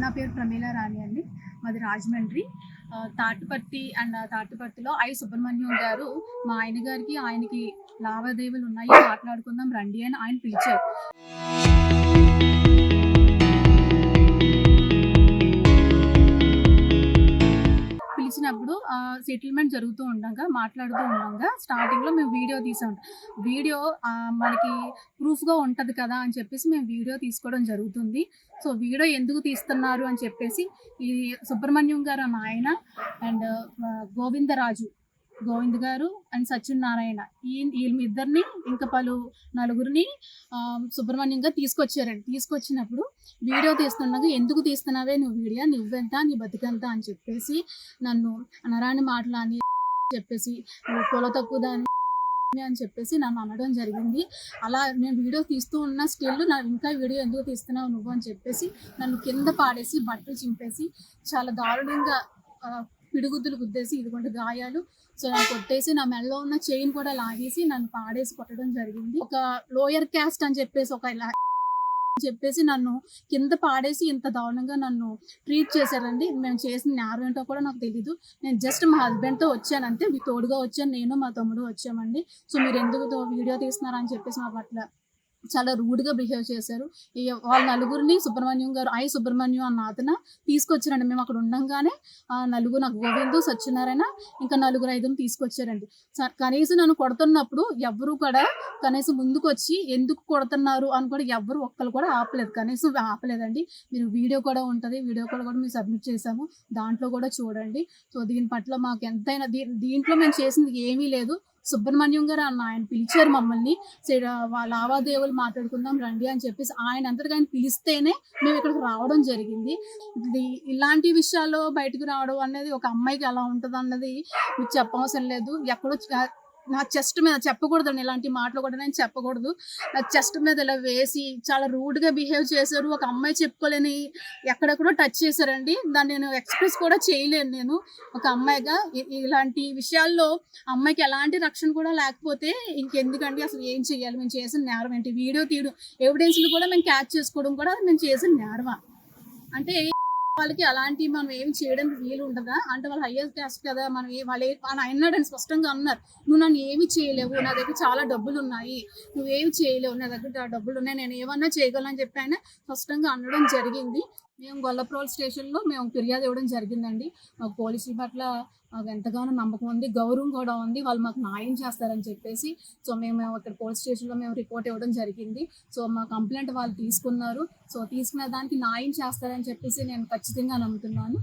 నా పేరు ప్రమీల రాణి అండి. మాది రాజమండ్రి. తాటిపర్తి తాటిపర్తిలో సుబ్రహ్మణ్యం గారు మా ఆయన గారికి, ఆయనకి లావాదేవీలు ఉన్నాయి, మాట్లాడుకుందాం రండి అని ఆయన పిలిచారు. పిలిచినప్పుడు సెటిల్మెంట్ జరుగుతూ మాట్లాడుతూ స్టార్టింగ్లో మేము వీడియో తీసాం. వీడియో మనకి ప్రూఫ్గా ఉంటుంది కదా అని చెప్పేసి మేము వీడియో తీసుకోవడం జరుగుతుంది. సో వీడియో ఎందుకు తీస్తున్నారు అని చెప్పేసి ఈ సుబ్రహ్మణ్యం గారు అన్న ఆయన అండ్ గోవింద్ గారు అండ్ సత్యనారాయణ వీళ్ళిద్దరిని ఇంకా నలుగురిని సుబ్రహ్మణ్యం గారు తీసుకొచ్చినప్పుడు వీడియో తీస్తుండగా ఎందుకు తీస్తున్నావే నువ్వు వీడియో, నువ్వెంత నీ బతికెంత అని చెప్పేసి నన్ను అనరాని మాటలని చెప్పేసి నువ్వు పొల తక్కువ దాన్ని అని చెప్పేసి నన్ను అనడం జరిగింది. అలా నేను వీడియో తీస్తూ ఉన్న స్టిల్ ఇంకా వీడియో ఎందుకు తీస్తున్నావు నువ్వు అని చెప్పేసి నన్ను కింద పాడేసి బట్టలు చింపేసి చాలా దారుణంగా పిడుగుద్దులు గుద్దేసి ఇదిగోండి గాయాలు. సో నన్ను కొట్టేసి నా మెడలో ఉన్న చైన్ కూడా లాగేసి నన్ను పాడేసి కొట్టడం జరిగింది. ఒక లోయర్ క్యాస్ట్ అని చెప్పేసి నన్ను కింద పాడేసి ఇంత దారుణంగా నన్ను ట్రీట్ చేశారండి. మేము చేసిన నేరం ఏంటో కూడా నాకు తెలీదు. నేను జస్ట్ మా హస్బెండ్తో వచ్చాను అంతే, మీ తోడుగా వచ్చాను, నేను మా తమ్ముడు వచ్చామండి. సో మీరు ఎందుకు వీడియో తీస్తున్నారని చెప్పేసి మా పట్ల చాలా రూడ్గా బిహేవ్ చేశారు. వాళ్ళ నలుగురిని సుబ్రహ్మణ్యం గారు సుబ్రహ్మణ్యం అన్న అతను తీసుకొచ్చారండి. మేము అక్కడ ఉండగానే నలుగురు, నాకు గోవిందు, సత్యనారాయణ ఇంకా 4-5 తీసుకొచ్చారండి. కనీసం నన్ను కొడుతున్నప్పుడు ఎవ్వరూ కూడా కనీసం ముందుకు వచ్చి ఎందుకు కొడుతున్నారు అని కూడా ఎవ్వరు ఒక్కరు కూడా కనీసం ఆపలేదండి. మీరు వీడియో కూడా ఉంటుంది, వీడియో కూడా మేము సబ్మిట్ చేసాము, దాంట్లో కూడా చూడండి. సో దీని పట్ల మాకు ఎంతైనా దీంట్లో మేము చేసింది ఏమీ లేదు. సుబ్రహ్మణ్యం గారు అన్న ఆయన పిలిచారు మమ్మల్ని, లావాదేవీలు మాట్లాడుకుందాం రండి అని చెప్పేసి ఆయన పిలిస్తేనే మేము ఇక్కడికి రావడం జరిగింది. ఇలాంటి విషయాల్లో బయటకు రావడం అనేది ఒక అమ్మాయికి ఎలా ఉంటుంది అన్నది మీకు చెప్పవసరం లేదు. ఎక్కడో నా చెస్ట్ మీద చెప్పకూడదండి, ఇలాంటి మాటలు కూడా నేను చెప్పకూడదు. నా చెస్ట్ మీద ఇలా వేసి చాలా రూడ్గా బిహేవ్ చేశారు. ఒక అమ్మాయి చెప్పుకోలేని ఎక్కడెక్కడో టచ్ చేశారండి. దాన్ని నేను ఎక్స్ప్రెస్ కూడా చేయలేను. నేను ఒక అమ్మాయిగా ఇలాంటి విషయాల్లో అమ్మాయికి ఎలాంటి రక్షణ కూడా లేకపోతే ఇంకెందుకండి, అసలు ఏం చేయాలి? మేము చేసిన నేరం ఏంటి? వీడియో తీయడం, ఎవిడెన్స్లు కూడా మేము క్యాచ్ చేసుకోవడం కూడా మేము చేసిన నేరమా? అంటే వాళ్ళకి అలాంటి మనం ఏమి చేయడానికి వీలు ఉంటుందా? అంటే వాళ్ళు హయ్యర్ క్యాస్ట్ కదా, మనం వాళ్ళు అన్నాడని స్పష్టంగా అన్నారు, నువ్వు నన్ను ఏమి చేయలేవు, నా దగ్గర చాలా డబ్బులు ఉన్నాయి, నువ్వేమి చేయలేవు, నా దగ్గర డబ్బులు ఉన్నాయి, నేను ఏమన్నా చేయగలను అని చెప్పి ఆయన స్పష్టంగా అనడం జరిగింది. మేము గొల్లప్రోల్ స్టేషన్లో మేము ఫిర్యాదు ఇవ్వడం జరిగిందండి. మాకు పోలీసుల పట్ల ఎంతగానో నమ్మకం ఉంది, గౌరవం కూడా ఉంది, వాళ్ళు మాకు న్యాయం చేస్తారని చెప్పేసి. సో మేము ఇక్కడ పోలీస్ స్టేషన్లో మేము రిపోర్ట్ ఇవ్వడం జరిగింది. సో మా కంప్లైంట్ వాళ్ళు తీసుకున్నారు. సో తీసుకునే దానికి న్యాయం చేస్తారని చెప్పేసి నేను ఖచ్చితంగా నమ్ముతున్నాను.